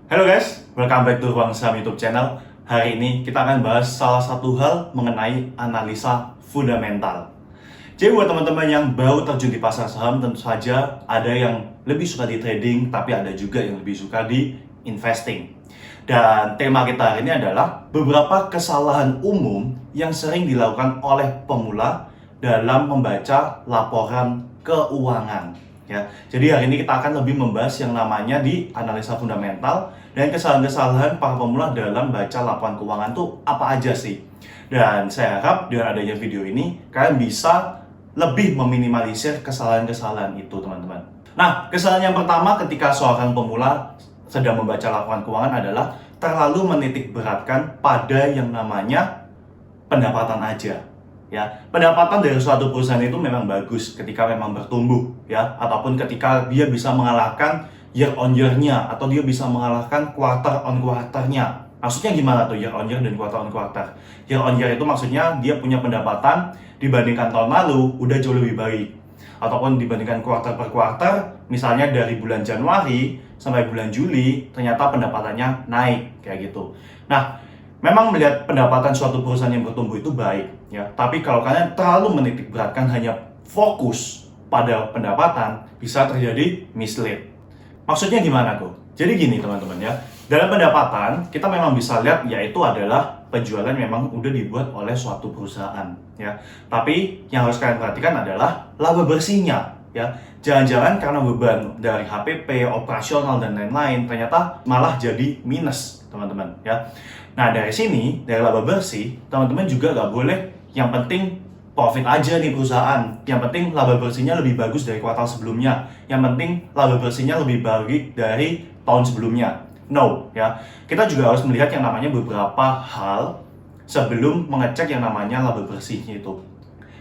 Halo guys, welcome back to Ruang Saham YouTube channel. Hari ini kita akan bahas salah satu hal mengenai analisa fundamental. Jadi buat teman-teman yang baru terjun di pasar saham, tentu saja ada yang lebih suka di trading, tapi ada juga yang lebih suka di investing. Dan tema kita hari ini adalah beberapa kesalahan umum yang sering dilakukan oleh pemula dalam membaca laporan keuangan. Ya, jadi hari ini kita akan lebih membahas yang namanya di analisa fundamental dan kesalahan-kesalahan para pemula dalam baca laporan keuangan itu apa aja sih. Dan saya harap dengan adanya video ini kalian bisa lebih meminimalisir kesalahan-kesalahan itu, teman-teman. Nah, kesalahan yang pertama ketika seorang pemula sedang membaca laporan keuangan adalah terlalu menitik beratkan pada yang namanya pendapatan aja. Ya, pendapatan dari suatu perusahaan itu memang bagus ketika memang bertumbuh, ya, ataupun ketika dia bisa mengalahkan year on year-nya atau dia bisa mengalahkan quarter on quarter-nya. Maksudnya gimana tuh year on year dan quarter on quarter? Year on year itu maksudnya dia punya pendapatan dibandingkan tahun lalu udah jauh lebih baik. Ataupun dibandingkan quarter per quarter, misalnya dari bulan Januari sampai bulan Juli, ternyata pendapatannya naik kayak gitu. Nah, memang melihat pendapatan suatu perusahaan yang bertumbuh itu baik, ya. Tapi kalau kalian terlalu menitik beratkan hanya fokus pada pendapatan, bisa terjadi mislead. Maksudnya gimana tuh? Jadi gini teman-teman ya, dalam pendapatan kita memang bisa lihat yaitu adalah penjualan memang udah dibuat oleh suatu perusahaan, ya. Tapi yang harus kalian perhatikan adalah laba bersihnya, ya. Jangan-jangan karena beban dari HPP, operasional dan lain-lain, ternyata malah jadi minus, teman-teman, ya. Nah, dari sini, dari laba bersih, teman-teman juga nggak boleh yang penting profit aja nih perusahaan. Yang penting laba bersihnya lebih bagus dari kuartal sebelumnya. Yang penting laba bersihnya lebih baik dari tahun sebelumnya. No, ya. Kita juga harus melihat yang namanya beberapa hal sebelum mengecek yang namanya laba bersihnya itu.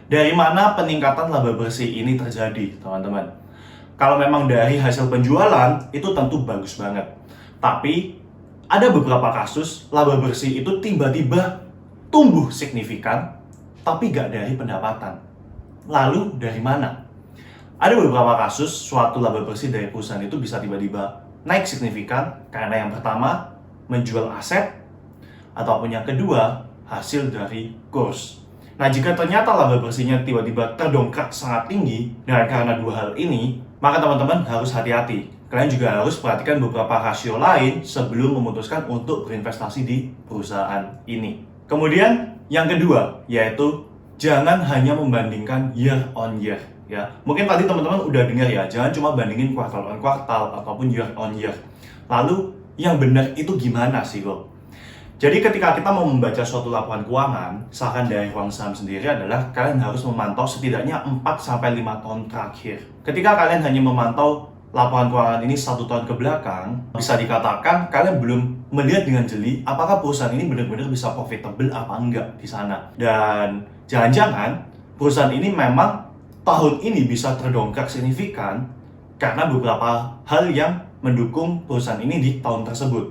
Dari mana peningkatan laba bersih ini terjadi, teman-teman? Kalau memang dari hasil penjualan, itu tentu bagus banget. Tapi ada beberapa kasus laba bersih itu tiba-tiba tumbuh signifikan, tapi gak dari pendapatan. Lalu dari mana? Ada beberapa kasus suatu laba bersih dari perusahaan itu bisa tiba-tiba naik signifikan karena yang pertama menjual aset, ataupun yang kedua hasil dari kurs. Nah, jika ternyata laba bersihnya tiba-tiba terdongkrak sangat tinggi dan karena dua hal ini, maka teman-teman harus hati-hati. Kalian juga harus perhatikan beberapa rasio lain sebelum memutuskan untuk berinvestasi di perusahaan ini. Kemudian yang kedua, yaitu jangan hanya membandingkan year on year. Ya, mungkin tadi teman-teman udah dengar ya, jangan cuma bandingin kuartal on kuartal ataupun year on year. Lalu yang benar itu gimana sih kok? Jadi ketika kita mau membaca suatu laporan keuangan, saran dari Ruang Saham sendiri adalah kalian harus memantau setidaknya 4-5 tahun terakhir. Ketika kalian hanya memantau laporan keuangan ini 1 tahun ke belakang, bisa dikatakan kalian belum melihat dengan jeli apakah perusahaan ini benar-benar bisa profitable apa enggak di sana. Dan jangan-jangan perusahaan ini memang tahun ini bisa terdongkrak signifikan karena beberapa hal yang mendukung perusahaan ini di tahun tersebut.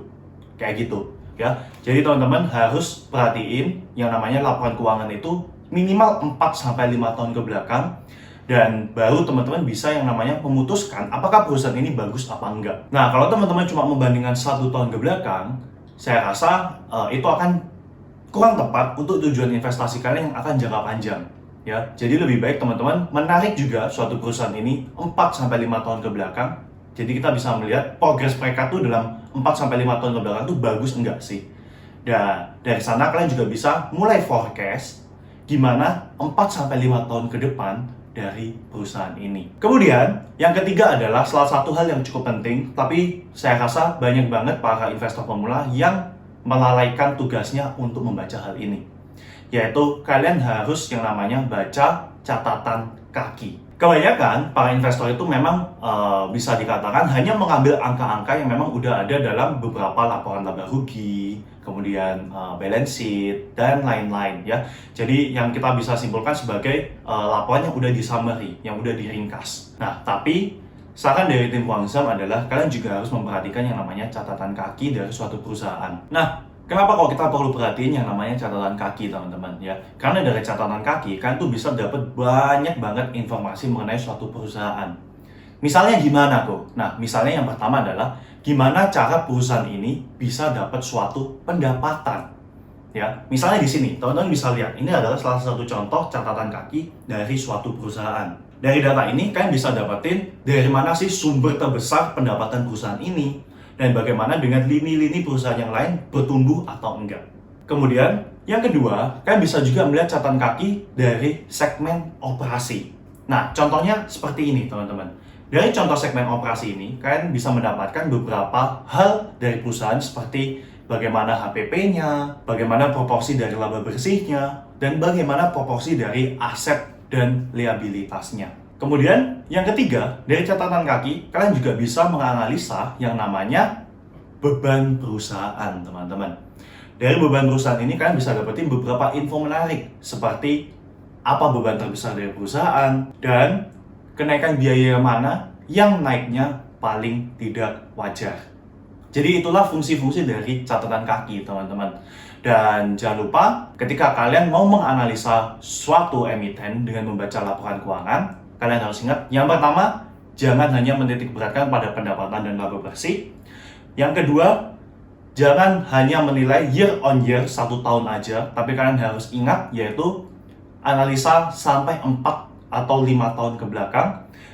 Kayak gitu, ya. Jadi teman-teman harus perhatiin yang namanya laporan keuangan itu minimal 4-5 tahun ke belakang. Dan baru teman-teman bisa yang namanya memutuskan apakah perusahaan ini bagus apa enggak. Nah, kalau teman-teman cuma membandingkan 1 tahun ke belakang, saya rasa itu akan kurang tepat untuk tujuan investasi kalian yang akan jangka panjang. Ya, jadi lebih baik teman-teman menarik juga suatu perusahaan ini 4-5 tahun ke belakang. Jadi kita bisa melihat progres mereka tuh dalam 4-5 tahun ke belakang tuh bagus enggak sih. Dan dari sana kalian juga bisa mulai forecast gimana 4-5 tahun ke depan dari perusahaan ini. Kemudian, yang ketiga adalah salah satu hal yang cukup penting, tapi saya rasa banyak banget para investor pemula yang melalaikan tugasnya untuk membaca hal ini. Yaitu, kalian harus yang namanya baca catatan kaki. Kebanyakan para investor itu memang bisa dikatakan hanya mengambil angka-angka yang memang udah ada dalam beberapa laporan laba rugi, kemudian balance sheet, dan lain-lain ya. Jadi yang kita bisa simpulkan sebagai laporan yang udah di summary, yang udah diringkas. Nah, tapi saran dari tim Ruang Saham adalah kalian juga harus memperhatikan yang namanya catatan kaki dari suatu perusahaan. Nah, kenapa kok kita perlu perhatiin yang namanya catatan kaki, teman-teman ya? Karena dari catatan kaki kan tuh bisa dapat banyak banget informasi mengenai suatu perusahaan. Misalnya gimana kok? Nah, misalnya yang pertama adalah gimana cara perusahaan ini bisa dapat suatu pendapatan. Ya, misalnya di sini, teman-teman bisa lihat, ini adalah salah satu contoh catatan kaki dari suatu perusahaan. Dari data ini, kalian bisa dapetin dari mana sih sumber terbesar pendapatan perusahaan ini, dan bagaimana dengan lini-lini perusahaan yang lain bertumbuh atau enggak. Kemudian, yang kedua, kalian bisa juga melihat catatan kaki dari segmen operasi. Nah, contohnya seperti ini, teman-teman. Dari contoh segmen operasi ini, kalian bisa mendapatkan beberapa hal dari perusahaan seperti bagaimana HPP-nya, bagaimana proporsi dari laba bersihnya, dan bagaimana proporsi dari aset dan liabilitasnya. Kemudian, yang ketiga, dari catatan kaki, kalian juga bisa menganalisa yang namanya beban perusahaan, teman-teman. Dari beban perusahaan ini, kalian bisa dapetin beberapa info menarik, seperti apa beban terbesar dari perusahaan, dan kenaikan biaya mana yang naiknya paling tidak wajar. Jadi itulah fungsi-fungsi dari catatan kaki, teman-teman. Dan jangan lupa, ketika kalian mau menganalisa suatu emiten dengan membaca laporan keuangan, kalian harus ingat, yang pertama, jangan hanya menitik beratkan pada pendapatan dan laba bersih. Yang kedua, jangan hanya menilai year on year 1 tahun aja, tapi kalian harus ingat, yaitu analisa sampai 4 atau 5 tahun ke belakang.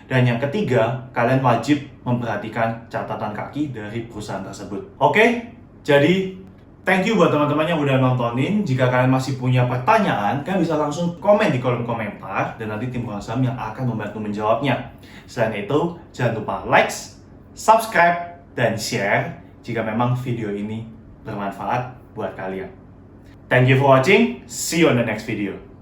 Dan yang ketiga, kalian wajib memperhatikan catatan kaki dari perusahaan tersebut. Oke, jadi thank you buat teman-teman yang udah nontonin. Jika kalian masih punya pertanyaan, kalian bisa langsung komen di kolom komentar, dan nanti tim Buang Saham yang akan membantu menjawabnya. Selain itu, jangan lupa like, subscribe, dan share jika memang video ini bermanfaat buat kalian. Thank you for watching, see you on the next video.